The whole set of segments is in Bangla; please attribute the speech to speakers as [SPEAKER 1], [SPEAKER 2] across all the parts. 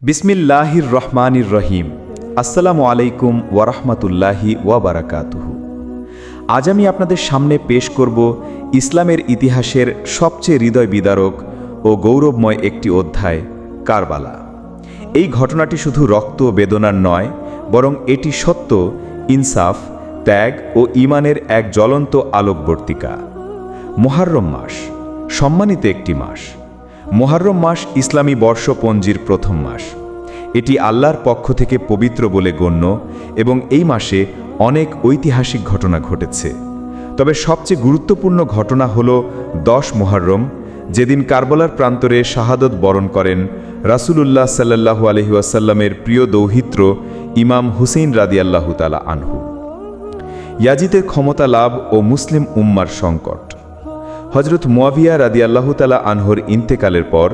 [SPEAKER 1] বিসমিল্লাহির রহমানির রহিম। আসসালামু আলাইকুম ওয়ারহমাতুল্লাহি ওয়াবারাকাতুহু। আজ আমি আপনাদের সামনে পেশ করব ইসলামের ইতিহাসের সবচেয়ে হৃদয় বিদারক ও গৌরবময় একটি অধ্যায়, কারবালা। এই ঘটনাটি শুধু রক্ত বেদনার নয়, বরং এটি সত্য, ইনসাফ, ত্যাগ ও ঈমানের এক জ্বলন্ত আলোকবর্তিকা। মুহররম মাস সম্মানিত একটি মাস। মুহররম মাস ইসলামী বর্ষপঞ্জির প্রথম মাস। এটি আল্লাহর পক্ষ থেকে পবিত্র বলে গণ্য এবং এই মাসে অনেক ঐতিহাসিক ঘটনা ঘটেছে। তবে সবচেয়ে গুরুত্বপূর্ণ ঘটনা হল 10 মুহররম, যেদিন কারবালার প্রান্তরে শাহাদত বরণ করেন রাসূলুল্লাহ সাল্লাল্লাহু আলাইহি ওয়াসাল্লামের প্রিয় দৌহিত্র ইমাম হুসেইন রাদিয়াল্লাহু তাআলা আনহু। ইয়াজিদের ক্ষমতা লাভ ও মুসলিম উম্মার সংকট। হযরত মুয়াবিয়া রাদিয়াল্লাহু তাআলা আনহুর ইন্তেকালের পর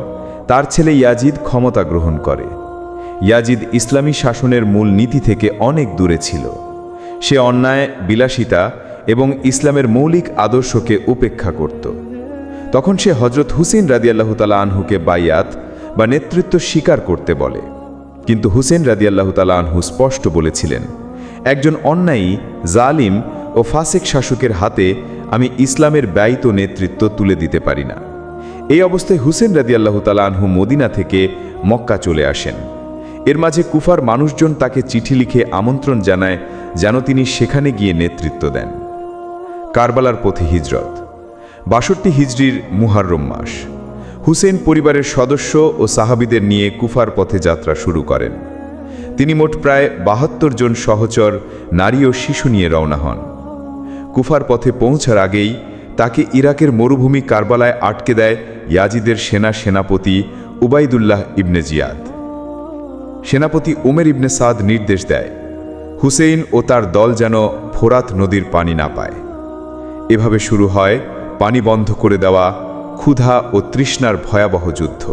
[SPEAKER 1] তার ছেলে ইয়াজিদ ক্ষমতা গ্রহণ করে। ইয়াজিদ ইসলামী শাসনের মূল নীতি থেকে অনেক দূরে ছিল। সে অন্যায়, বিলাসিতা এবং ইসলামের মৌলিক আদর্শকে উপেক্ষা করত। তখন সে হযরত হুসেইন রাদিয়াল্লাহু তাআলা আনহুকে বাইয়াত বা নেতৃত্ব স্বীকার করতে বলে। কিন্তু হুসেইন রাদিয়াল্লাহু তাআলা আনহু স্পষ্ট বলেছিলেন, একজন অন্যায়ী, জালিম ও ফাসিক শাসকের হাতে আমি ইসলামের ব্যয়িত নেতৃত্ব তুলে দিতে পারি না। এই অবস্থায় হুসেইন রাদিয়াল্লাহু তাআলা আনহু মদিনা থেকে মক্কা চলে আসেন। এর মাঝে কুফার মানুষজন তাকে চিঠি লিখে আমন্ত্রণ জানায় যেন তিনি সেখানে গিয়ে নেতৃত্ব দেন। কারবালার পথে হিজরত। ৬২ হিজরির মুহররম মাস। হুসেইন পরিবারের সদস্য ও সাহাবীদের নিয়ে কুফার পথে যাত্রা শুরু করেন। তিনি মোট প্রায় ৭২ জন সহচর নারী ও শিশু নিয়ে রওনা হন। কুফার পথে পৌঁছার আগেই তাকে ইরাকের মরুভূমি কারবালায় আটকে দেয় ইয়াজিদের সেনাপতি উবাইদুল্লাহ ইবনে জিয়াদ। সেনাপতি উমের ইবনে সাদ নির্দেশ দেয়, হুসেইন ও তার দল যেন ফোরাত নদীর পানি না পায়। এভাবে শুরু হয় পানি বন্ধ করে দেওয়া, ক্ষুধা ও তৃষ্ণার ভয়াবহ যুদ্ধ।